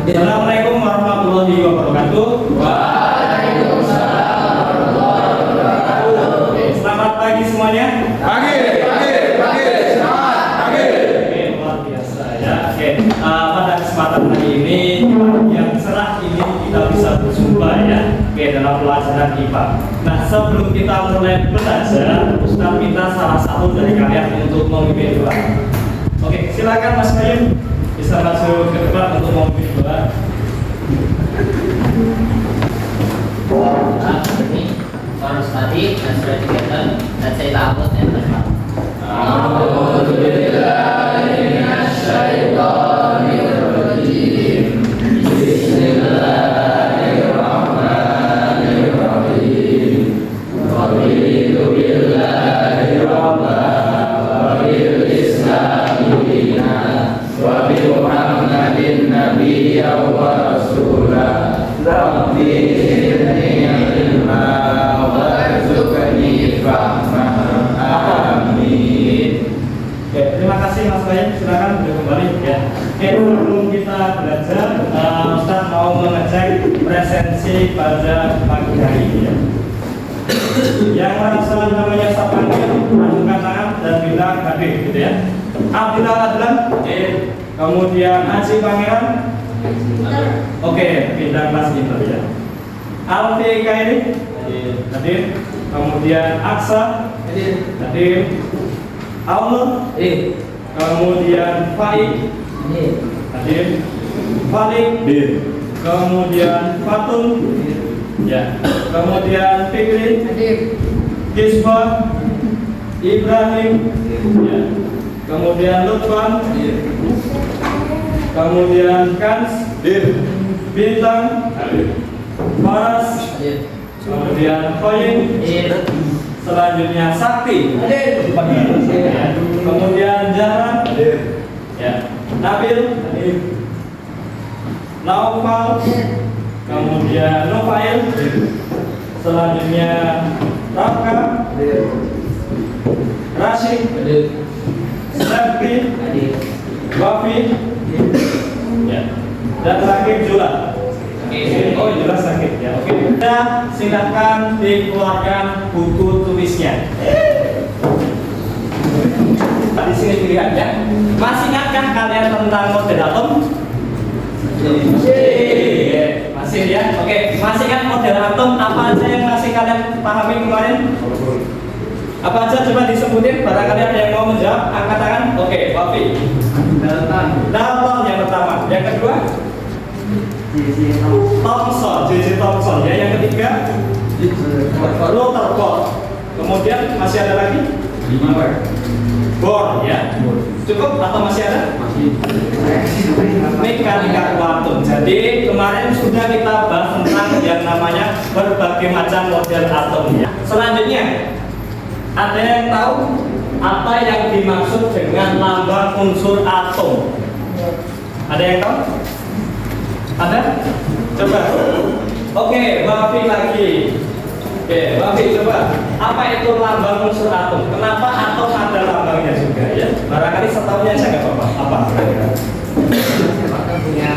Assalamualaikum warahmatullahi wabarakatuh. Waalaikumsalam warahmatullahi wabarakatuh. Selamat pagi semuanya. Pagi. Selamat pagi. Oke, luar biasa ya. Oke, pada kesempatan hari ini yang cerah ini kita bisa berjumpa ya. Oke, dalam pelajaran IPA. Nah, sebelum kita mulai belajar, Ustaz minta salah satu dari kalian untuk memimpin doa. Oke, silakan Mas Bayu bisa masuk ke depan untuk memimpin doa. Ini harus tadi dan sudah dikatakan dan saya takut dan terima. A'udzubillahiminasyaitonirrajim. Bismillahirrahmanirrahim. Raditu billahi rabban wa bil islami dinan wa bi Muhammadin nabiyyan wa rasulah. Rabbi zidni ilma warzuqni fahma. Amin. Oke, terima kasih Mas Bayu. Silakan beliau kembali ya. Oke, sebelum kita belajar, Ustaz mau mengecek presensi pada pagi hari ini ya. Yang merasa namanya Ustaz panggil, ajukan tangan dan bilang hadir gitu ya. Abdillah Adlan, kemudian Haji Pangeran, oke, bidang kelas Inter ya. Alfi Kairi, hadir. Kemudian Aksa, hadir. Allah, kemudian Faik, hadir. Falik, kemudian Fatun, ya. Kemudian Fikri, Kiswa, Ibrahim, ya. Kemudian Lutfan, kemudian Kans, Bintang, Faras, kemudian Koyin, selanjutnya Sakti, kemudian Jaran, ya. Nabil, Naufal, kemudian Nofail, selanjutnya Rafka, Rashid, Sabri, Wafi, ya. Dan terakhir Jula. Oh, jelas sakit ya. Oke. Kita silakan dikeluarkan buku tulisnya. Di sini pilihannya. Masih ingatkah kalian tentang model atom? Masih ya. Oke. Masih ingat model atom apa aja yang masih kalian pahami kemarin? Apa aja coba disebutin? Barangkali ada yang mau menjawab, angkat tangan. Oke, Wafi. Dalton yang pertama. Yang kedua? J.J. Thomson ya. Yang ketiga Rutherford. Kemudian masih ada lagi Bohr ya. Cukup atau masih ada? Mekanika kuantum. Jadi kemarin sudah kita bahas tentang yang namanya berbagai macam model atom ya. Selanjutnya ada yang tahu apa yang dimaksud dengan lambang unsur atom? Ada yang tahu? Ada? Coba. Oke, Wafi lagi. Oke, Wafi coba. Apa itu lambang unsur atom? Kenapa atom ada lambangnya juga ya? Barangkali setahunya saya nggak apa-apa. Apa? Punya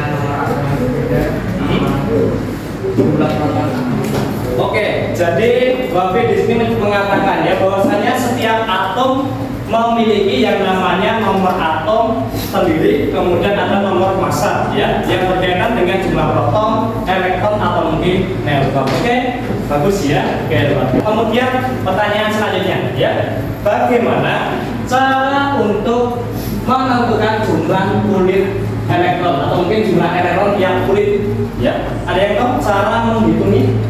Oke, jadi Wafi di sini mengatakan ya bahwasanya setiap atom memiliki yang namanya nomor atom sendiri, kemudian ada nomor massa ya, yang berkaitan dengan jumlah proton, elektron atau mungkin neutron. Oke, bagus ya. Oke, kemudian pertanyaan selanjutnya ya, bagaimana cara untuk menentukan jumlah kulit elektron atau mungkin jumlah elektron yang kulit ya? Ada yang tahu cara menghitungnya?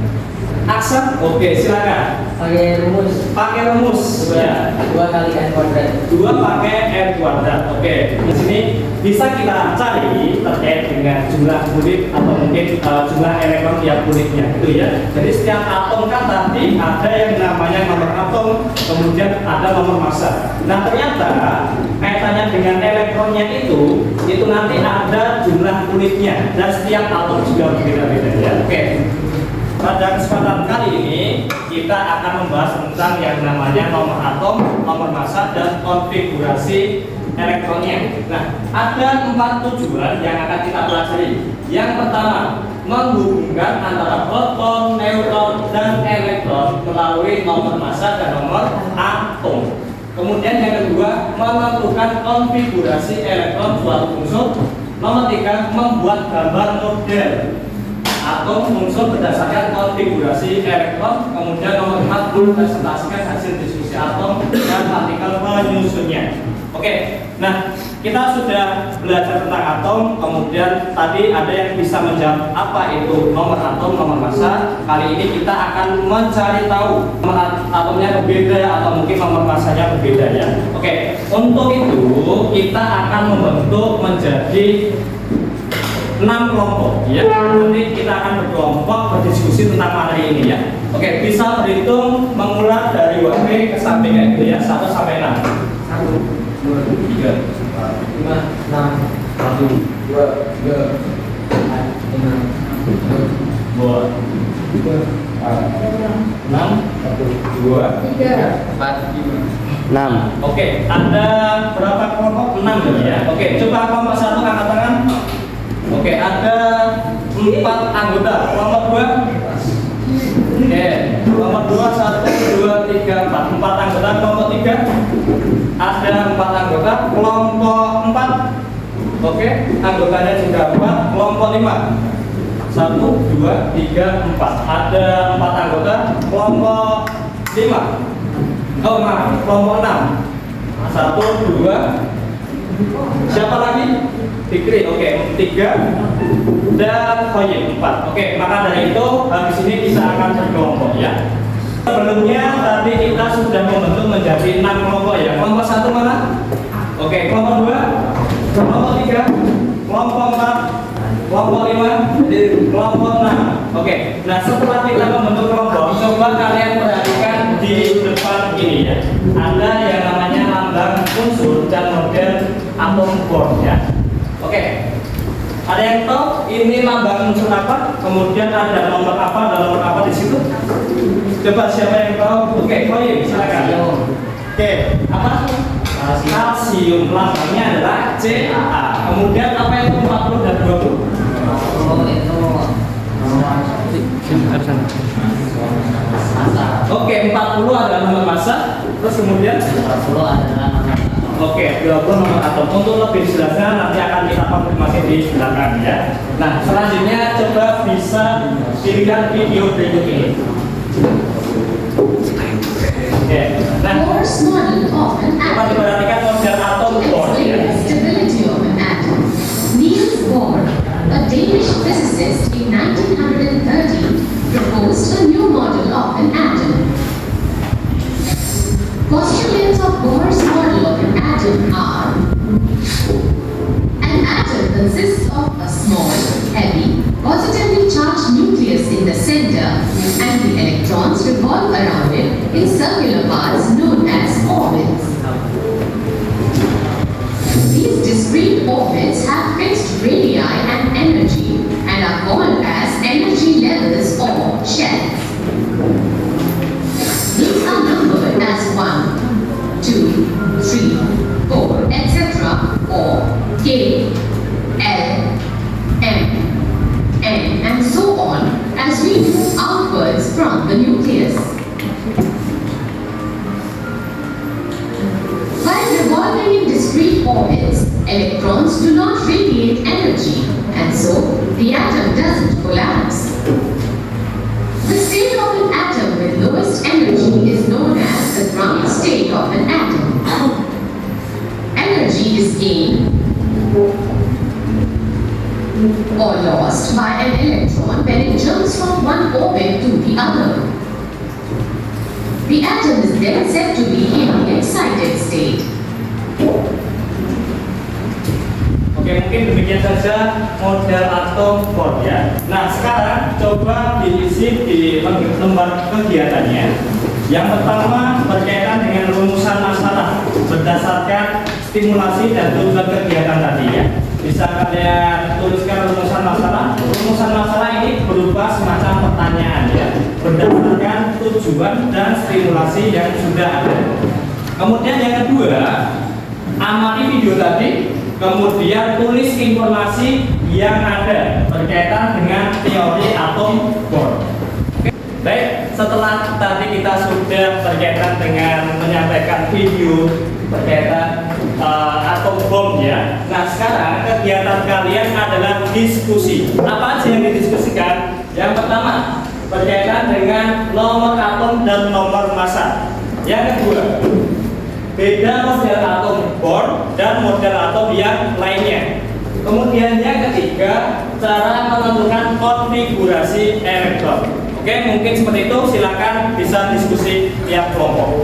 Aksa, oke, silakan. pakai rumus Pakai rumus ya. 2 kali n kuadrat. 2 pakai n kuadrat. Oke, di sini bisa kita cari terkait dengan jumlah kulit atau mungkin jumlah elektron yang kulitnya gitu ya. Jadi setiap atom kan tadi ada yang namanya nomor atom, kemudian ada nomor massa. Nah ternyata kaitannya dengan elektronnya itu nanti ada jumlah kulitnya dan setiap atom juga berbeda-beda ya. Oke. Pada kesempatan kali ini kita akan membahas tentang yang namanya nomor atom, nomor massa dan konfigurasi elektronnya. Nah, ada 4 tujuan yang akan kita pelajari. Yang pertama, menghubungkan antara proton, neutron, dan elektron melalui nomor massa dan nomor atom. Kemudian yang kedua, menentukan konfigurasi elektron suatu unsur. Nomor 3, membuat gambar model atau unsur berdasarkan konfigurasi elektron. Kemudian nomor 4, mempresentasikan hasil diskusi atom dan partikel penyusunnya. Oke, nah kita sudah belajar tentang atom. Kemudian tadi ada yang bisa menjawab apa itu nomor atom, nomor massa. Kali ini kita akan mencari tahu nomor atomnya berbeda atau mungkin nomor massanya berbeda ya. Oke, untuk itu kita akan membentuk menjadi 6 kelompok ya. Nanti kita akan berkelompok berdiskusi tentang materi ini ya. Oke, bisa berhitung mengulang dari WP ke samping kayak gitu ya, 1 sampai 6. 1, 2, 3, 4, 5, 6, 1, 2, 3, 4, 5, 6, 2, 3, 4, 6, 1, 2, 3, 4, 5, 6. Oke, ada berapa kelompok? 6 ya. Oke, coba kelompok 1 angkat tangan. Oke, ada 4 anggota. Kelompok 2. Oke, kelompok 2 1, 2, 3, 4. 4 anggota. Kelompok 3 ada 4 anggota. Kelompok 4. Oke, anggotanya juga 4. Kelompok 5. 1, 2, 3, 4. Ada 4 anggota. Kelompok 5. Oh, maaf, kelompok 6. 1, 2. Siapa lagi? Fikri, oke, 3 dan Khoyim 4. Oke, maka dari itu habis ini kita akan berkelompok ya. Sebelumnya tadi kita sudah membentuk menjadi 6 kelompok ya. Kelompok 1 mana? Oke, kelompok 2, kelompok 3, kelompok 4, kelompok 5, kelompok 6. Oke, nah setelah kita membentuk kelompok, coba kalian perhatikan di depan ini ya. Ada yang namanya lambang unsur dan model atom Bohr ya. Oke, ada yang tahu ini lambang unsur apa? Kemudian ada nomor apa dan nomor apa di situ? Coba siapa yang tahu? Oke, Khoyim silakan. Oke, apa? Kalsium. Lambangnya adalah CaA. Kemudian apa itu 40 dan 20? 40 itu massa. Oke, 40 adalah nomor massa. Terus kemudian 40 adalah nomor atom. oke, 20 nomor atom. Untuk lebih jelasnya nanti akan kita konfirmasi di belakang ya. Nah, selanjutnya coba bisa pilihkan video berikut ini. Oke, nah Bohr's model of an coba atom. diperhatikan model atom To Bohr explain ya. the stability of an atom, Niels Bohr, a Danish physicist in 1930, proposed a new model of an atom. Postulates of Bohr's model of an atom are: an atom consists of a small, heavy, positively charged nucleus in the center, and the electrons revolve around it in circular paths known as orbits. These discrete orbits have fixed radii and energy and are called as energy levels or shells. These are numbered as 1, 2, 3, 4, etc. or K, L, M, N, and so on as we move outwards from the nucleus. While revolving in discrete orbits, electrons do not radiate energy, and so the atom doesn't collapse. The state of an atom with lowest energy is known as the ground state of an atom. Energy is gained or lost by an electron when it jumps from one orbit to the other. The atom is then said to be in the excited state. Oke, mungkin demikian saja model atom Bohr ya. Nah, sekarang coba diisi di lembar kegiatannya. Yang pertama berkaitan dengan rumusan masalah berdasarkan stimulasi dan tujuan kegiatan tadi ya. Bisa kalian tuliskan rumusan masalah. Rumusan masalah ini berupa semacam pertanyaan ya, berdasarkan tujuan dan stimulasi yang sudah ada. Kemudian yang kedua, amati video tadi, kemudian tulis informasi yang ada berkaitan dengan teori atom bor. Baik, setelah tadi kita sudah berkaitan dengan menyampaikan video berkaitan atom bom ya. Nah sekarang kegiatan kalian adalah diskusi. Apa aja yang didiskusikan? Yang pertama berkaitan dengan nomor atom dan nomor massa. Yang kedua, beda model atom bor dan model atom yang lainnya. Kemudian yang ketiga, cara menentukan konfigurasi elektron. Oke, mungkin seperti itu. Silakan bisa diskusi tiap kelompok.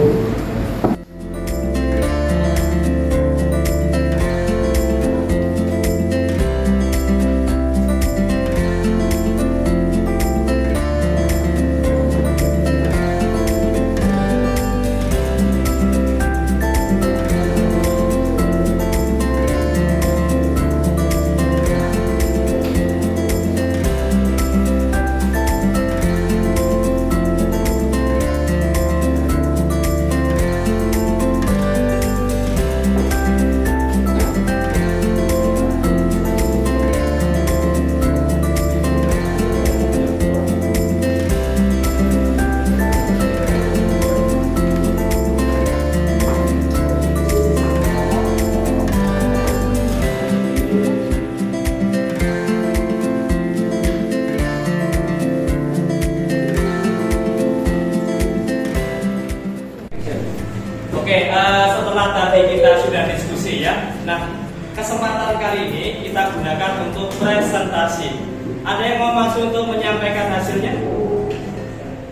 Oke, setelah tadi kita sudah diskusi ya. Nah, kesempatan kali ini kita gunakan untuk presentasi. Ada yang mau maju untuk menyampaikan hasilnya?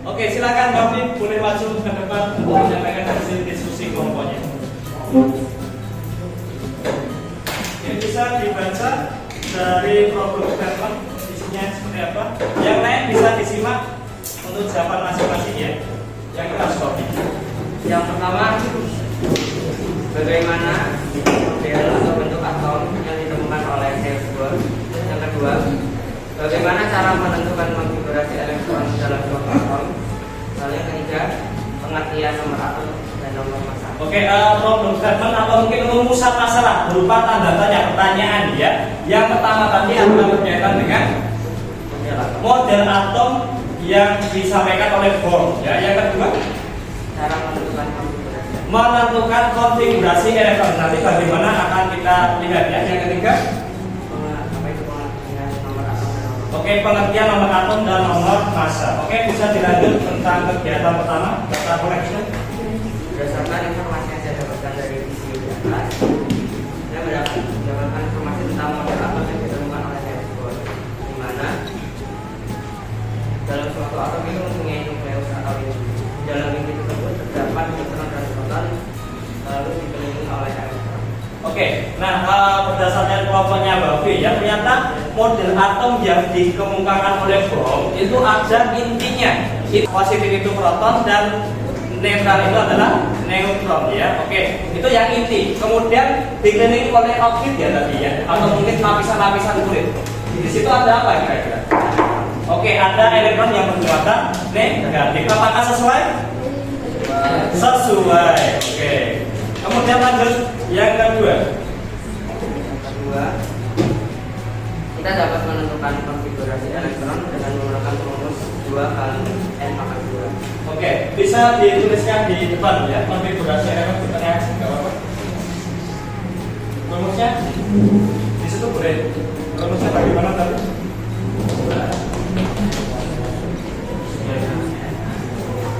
Oke, silakan Bapak boleh maju ke depan untuk menyampaikan hasil diskusi kelompoknya. Ini bisa dibaca dari problem statement, isinya seperti apa. Yang lain bisa disimak untuk jawaban masing-masing ya. Yang keras kopi. Yang pertama, bagaimana model atau bentuk atom yang ditemukan oleh Niels Bohr. Yang kedua, bagaimana cara menentukan konfigurasi elektron dalam suatu atom. Lalu yang ketiga, pengertian nomor atom dan nomor massa. Oke, problem statement atau mungkin rumusan masalah berupa tanda tanya pertanyaan ya. Yang pertama tadi adalah berkaitan dengan model atom yang disampaikan oleh Bohr ya. Yang kedua, Cara menentukan konfigurasi elektron. Nanti bagaimana akan kita lihat ya. Yang ketiga, pengertian nomor atom dan nomor massa. oke, pengertian nomor atom dan nomor massa. Oke, bisa dilanjut tentang kegiatan pertama, data collection. Berdasarkan informasi yang saya dapatkan dari isi di atas, saya mendapatkan informasi tentang model atom yang ditemukan oleh Niels Bohr, di mana dalam suatu atom itu mempunyai nukleus atau inti. Di dalam inti tersebut terdapat neutron dan proton, lalu dikelilingi oleh elektron. Oke, nah berdasarkan kelompoknya Bapak ya, ternyata model atom yang dikemukakan oleh Bohr itu ada intinya. Positif itu proton dan netral itu adalah neutron ya. Oke, itu yang inti. Kemudian dikelilingi oleh oxid ya tadi ya, atau mungkin lapisan-lapisan kulit. Di situ ada apa kira-kira? Oke, ada elektron yang bermuatan negatif. Apakah sesuai? Sesuai. Oke. Kemudian lanjut yang kedua. Yang kedua, kita dapat menentukan konfigurasi elektron dengan menggunakan rumus 2 kali n pangkat 2. Oke, bisa dituliskan di depan ya, konfigurasi elektron di tengah, nggak apa-apa. Rumusnya di situ boleh. Rumusnya bagaimana tadi?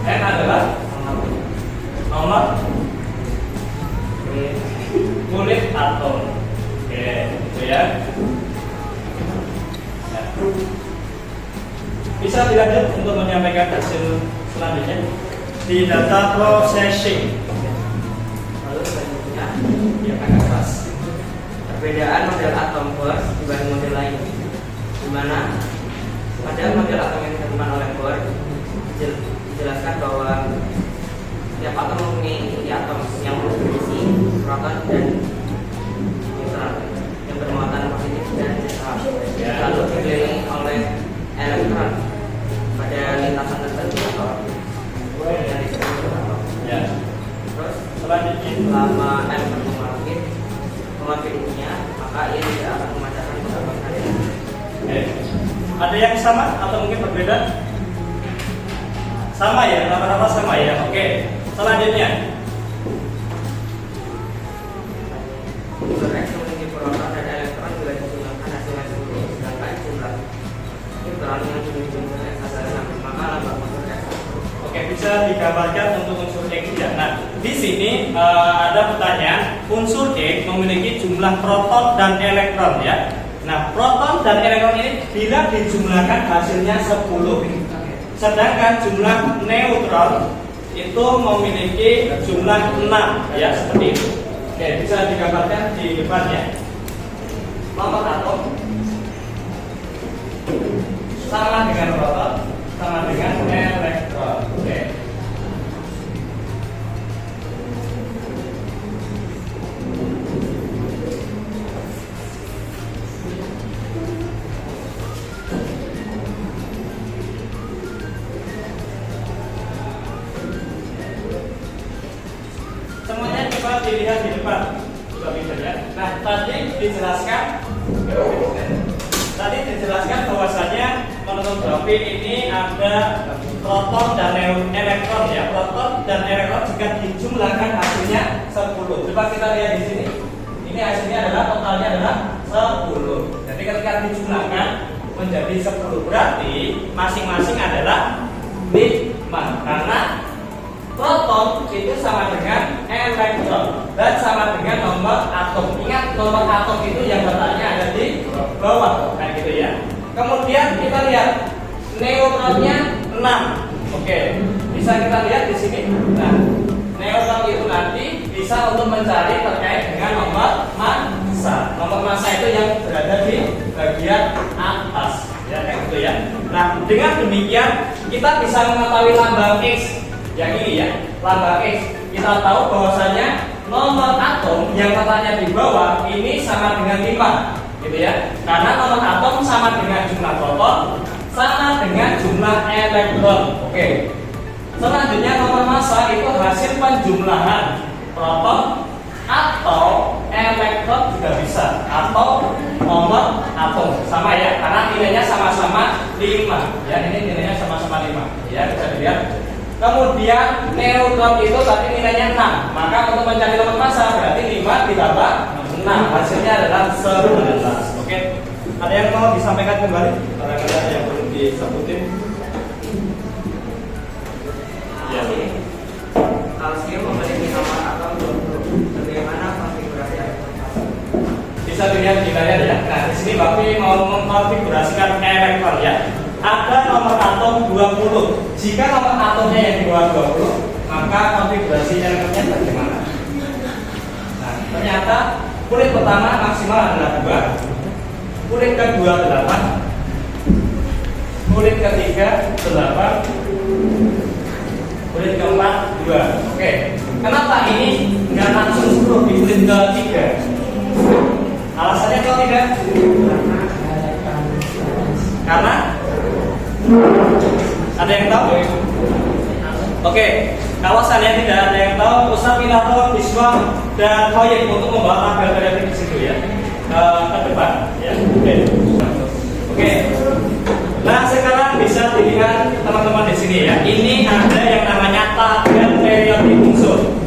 N adalah nomor kulit atom. Oke, itu ya. Bisa dilanjut untuk menyampaikan hasil selanjutnya di data processing. Lalu selanjutnya, Yang agak keras. perbedaan model atom Bohr dibanding model lain, di mana pada model atom yang ditemukan oleh Bohr dijelaskan bahwa setiap atom mempunyai inti atom yang berisi proton dan neutron yang bermuatan positif dan netral, lalu dikelilingi oleh elektron pada lintasan tertentu atau yang disebut atom. Ya. Terus Selanjutnya selama M berkembang Ada yang sama atau mungkin berbeda? Sama ya, rata-rata sama ya. Oke, selanjutnya. Unsur X memiliki proton dan elektron bila dijumlahkan hasilnya 10, sedangkan jumlah neutron yang dimiliki unsur X adalah 6, maka lambang unsur X. Oke, bisa digambarkan untuk unsur X ya. Nah, di sini ada pertanyaan, unsur X memiliki jumlah proton dan elektron ya. Nah, proton dan elektron ini bila dijumlahkan hasilnya 10. Sedangkan jumlah neutron itu memiliki jumlah 6 ya, seperti itu. Oke, bisa digambarkan di depan ya. Nomor atom sama dengan proton sama dengan elektron. Oke. Semuanya coba dilihat di depan, coba bisa ya. Nah, tadi dijelaskan bahwasanya menurut grafik ini ada proton dan elektron ya. Proton dan elektron jika dijumlahkan hasilnya 10. Coba kita lihat di sini. Ini hasilnya adalah totalnya adalah 10. Jadi ketika dijumlahkan menjadi 10 berarti masing-masing adalah 5 karena proton itu sama dengan elektron dan sama dengan nomor atom. Ingat nomor atom itu yang letaknya ada di bawah, kayak gitu ya. Kemudian kita lihat neutronnya 6. Oke, bisa kita lihat di sini. Nah, neutron itu nanti bisa untuk mencari terkait dengan nomor massa. Nomor massa itu yang berada di bagian atas, ya kayak gitu ya. Nah, dengan demikian kita bisa mengetahui lambang X. Yang ini ya, lambang X. Kita tahu bahwasanya nomor atom yang letaknya di bawah ini sama dengan 5, gitu ya. Karena nomor atom sama dengan jumlah proton, sama dengan jumlah elektron. Oke. Selanjutnya nomor massa itu hasil penjumlahan proton atau elektron juga bisa, atau nomor atom sama ya, karena nilainya sama-sama 5. Ya, ini nilainya sama-sama 5. Ya, bisa dilihat. Kemudian neutron itu tadi nilainya 6. Maka untuk mencari nomor massa berarti 5 ditambah 6. Hasilnya adalah 11. Oke. Ada yang mau disampaikan kembali? Barangkali ada yang perlu disebutin. Ya. Kalsium memiliki nomor atom 20. Bagaimana konfigurasi atom? Bisa dilihat di layar ya. Nah, di sini Bapak mau mengkonfigurasikan elektron ya. Ada nomor atom 20. Jika nomor atomnya yang di bawah 20, maka konfigurasi elektronnya bagaimana? Nah, ternyata kulit pertama maksimal adalah 2, kulit kedua 8, kulit ketiga 8, kulit keempat 2. Oke, kenapa ini nggak langsung 10 di kulit ketiga? Alasannya kalau tidak? Karena ada yang tahu? Oke, kalau saya tidak ada yang tahu, Ustaz Minato, Biswa, dan Khoyib untuk membawa tabel periode di situ ya, ke depan. Ya. Oke. Nah, sekarang bisa dilihat teman-teman di sini ya. Ini ada yang namanya tabel periode unsur.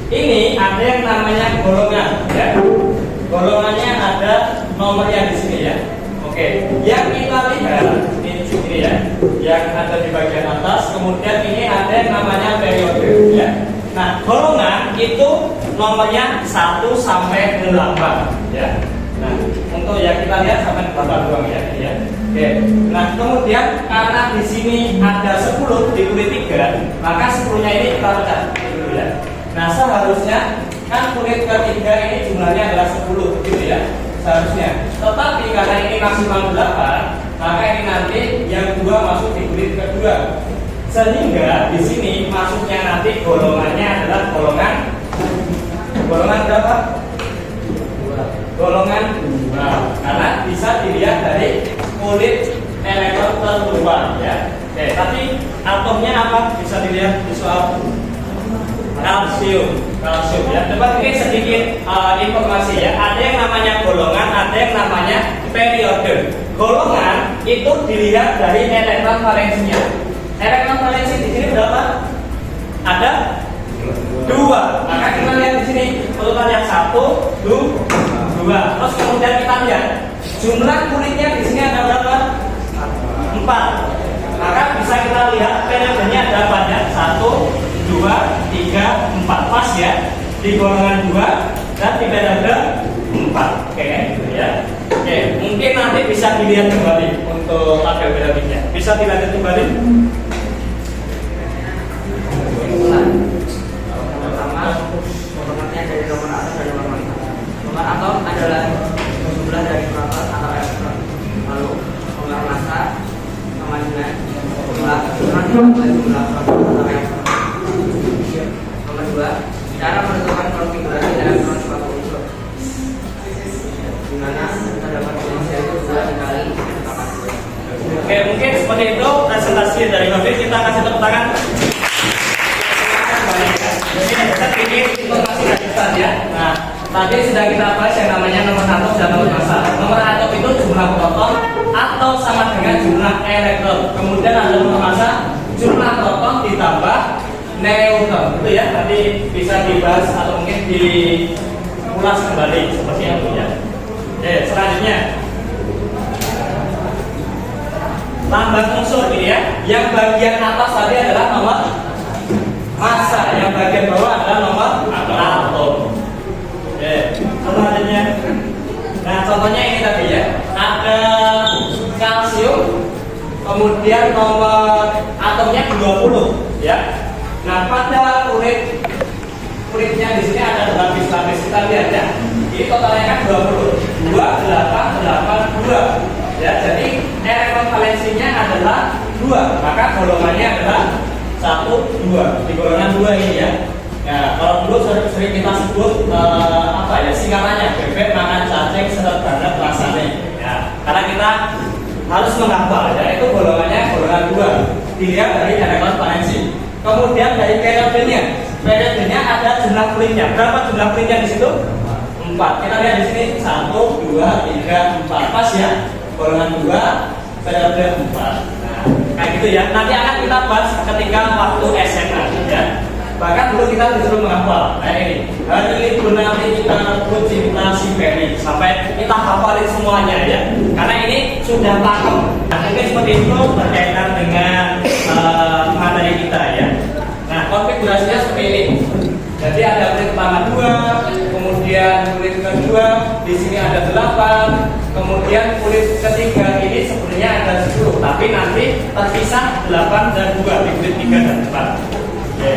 Ini ada yang namanya golongan. Ya. Golongannya ada nomornya di sini ya. Oke. Yang kita lihat ini ya, yang ada di bagian atas. Kemudian ini ada yang namanya periode ya. Nah, golongan itu nomornya 1 sampai 8 ya. Nah, untuk yang kita lihat sampai 8 doang ya, ya. Oke. Nah, kemudian karena di sini ada 10 di kulit 3, maka 10-nya ini kita pecah dulu ya. Nah, seharusnya kan kulit ketiga ini jumlahnya adalah 10 gitu ya. Seharusnya. Tetapi karena ini maksimal 8, maka ini nanti yang 2 masuk di kulit kedua. Sehingga di sini masuknya nanti golongannya adalah golongan berapa? Golongan 2. Karena bisa dilihat dari kulit elektron terluar ya. Oke, tapi atomnya apa? Bisa dilihat di soal kalsium ya. Coba mungkin sedikit informasi ya. Ada yang namanya golongan, ada yang namanya periode. Golongan itu dilihat dari elektron valensinya. Elektron valensi di sini berapa? Ada 2. Maka kita lihat di sini urutan yang 1, 2. Terus kemudian kita lihat jumlah kuliknya di sini ada berapa? 4. Maka bisa kita lihat periodenya ada banyak 1, 2, 3, 4 pas ya di golongan 2 dan di periode 4. Oke ya. Oke, mungkin nanti bisa dilihat kembali untuk tabel periodiknya. Bisa dilihat kembali. Pertama, pengertian dari nomor atom dan nomor massa. Nomor atom adalah jumlah dari proton atau elektron. Lalu nomor massa sama dengan jumlah elektron dan jumlah proton atau elektron. Nomor 2, cara menentukan konfigurasi elektron suatu unsur. Di mana terdapat potensial itu 2 dikali kapasitas. Oke, mungkin seperti itu presentasi dari Bapak. Kita kasih tepuk tangan. Mungkin ada sedikit informasi lanjutan ya. Nah, tadi sudah kita bahas yang namanya nomor atom dan nomor massa. Nomor atom itu jumlah proton atau sama dengan jumlah elektron. Kemudian ada nomor massa, jumlah proton ditambah neutron. Itu ya, nanti bisa dibahas atau mungkin diulas kembali seperti itu ya. Oke, selanjutnya lambang unsur ini ya. Yang bagian atas tadi adalah nomor massa, yang bagian bawah adalah nomor atom. Oke, selanjutnya. Nah, contohnya ini tadi ya. Ada kalsium, kemudian nomor atomnya 20 ya. Nah, pada kulitnya di sini ada lapis-lapis. Kita lihat ya. Ini totalnya kan 20. 2, 8, 8, 2. Ya, jadi elektron valensinya adalah 2, maka golongannya adalah 1, 2 di golongan 2 ini ya. Nah, kalau dulu sering kita sebut singkatannya bebek makan cacing sederhana pelaksana ya. Karena kita harus menghafal ya, itu golongannya golongan 2 dilihat dari elektron valensi. Kemudian dari periodenya ada jumlah kulitnya. Berapa jumlah kulitnya di situ? 4. Kita lihat di sini 1, 2, 3, 4 pas ya. Golongan 2 periode 4. Nah, kayak gitu ya. Nanti akan kita bahas ketika waktu SMA ya. Bahkan dulu kita disuruh menghafal. Nah ini, hari libur nanti kita rebut cinta si Ferry sampai kita hafalin semuanya ya. Karena ini sudah pakem. Nah, mungkin seperti itu berkaitan dengan materi kita ya. Nah, konfigurasinya seperti ini. Jadi ada kulit pertama 2, kemudian kulit kedua di sini ada 8, kemudian kulit ketiga ini sebenarnya ada 10, tapi nanti terpisah 8 dan 2 di kulit 3 dan 4. Okay.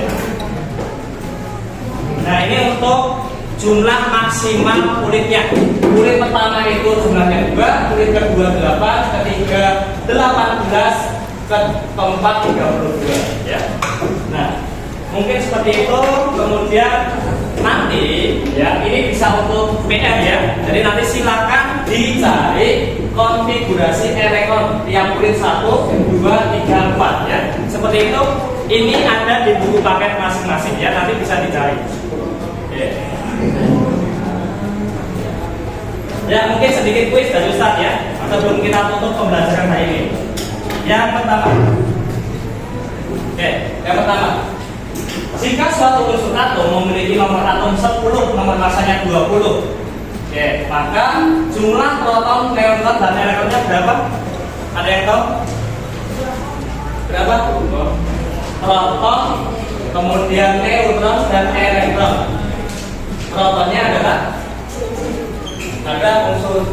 Nah, ini untuk jumlah maksimal kulitnya. Kulit pertama itu jumlahnya 2, kulit kedua 8, ketiga 18, keempat 32 ya. Nah, mungkin seperti itu. Kemudian nanti ya, ini bisa untuk PR ya. Jadi nanti silakan dicari konfigurasi elektron tiap kulit 1, 2, 3, 4 ya. Seperti itu. Ini ada di buku paket masing-masing ya. Nanti bisa dicari. Oke. Ya, mungkin sedikit kuis dari Ustaz ya, sebelum kita tutup pembelajaran hari ini. Yang pertama. Oke, yang pertama. Jika suatu unsur atom memiliki nomor atom 10, nomor massanya 20, oke, maka jumlah proton, neutron, dan elektronnya berapa? Ada yang tahu? Berapa? Proton, kemudian neutron, dan elektron. Protonnya adalah ada unsur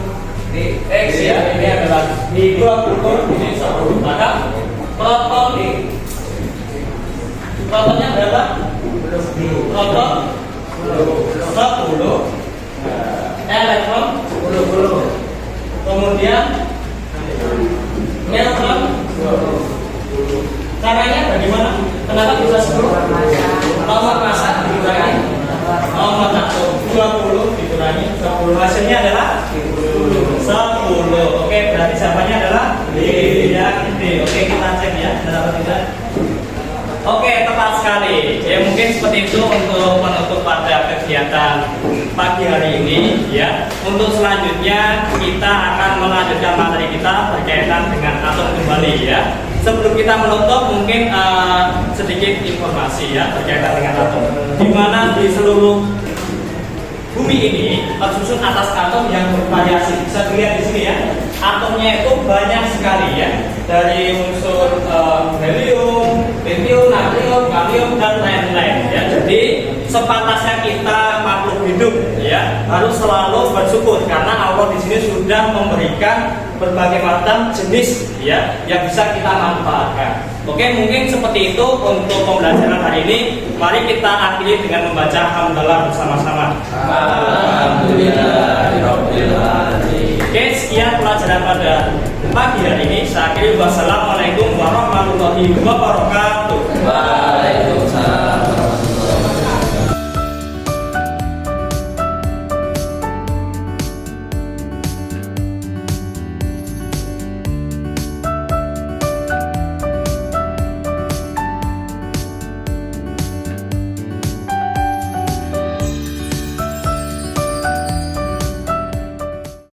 di X ya, ini adalah di 20, ini 10. Maka proton di protonnya berapa? Proton 10, elektron 10, kemudian neutron 20. Caranya bagaimana? Kenapa bisa 10? Nomor massa dikurangi nomor atom 20 dikurangi 10, hasilnya adalah 10. Oke, berarti jawabannya adalah D ya, D. Oke, kita cek ya, benar atau tidak? Oke, tepat sekali. Ya mungkin seperti itu untuk menutup pada kegiatan pagi hari ini. Ya, untuk selanjutnya kita akan melanjutkan materi kita berkaitan dengan atom kembali. Ya, sebelum kita menutup mungkin sedikit informasi ya berkaitan dengan atom. Di mana di seluruh bumi ini tersusun atas atom yang bervariasi. Bisa dilihat di sini ya. Atomnya itu banyak sekali ya. Dari unsur helium, lithium, natrium, kalium dan lain-lain ya. Jadi sepantasnya kita makhluk hidup ya harus selalu bersyukur karena Allah di sini sudah memberikan berbagai macam jenis ya yang bisa kita manfaatkan. Oke, mungkin seperti itu untuk pembelajaran hari ini. Mari kita akhiri dengan membaca hamdalah bersama-sama. Alhamdulillahirabbil alamin. Oke, sekian pelajaran pada pagi hari ini. Saya akhiri wassalamualaikum warahmatullahi wabarakatuh. Waalaikumsalam.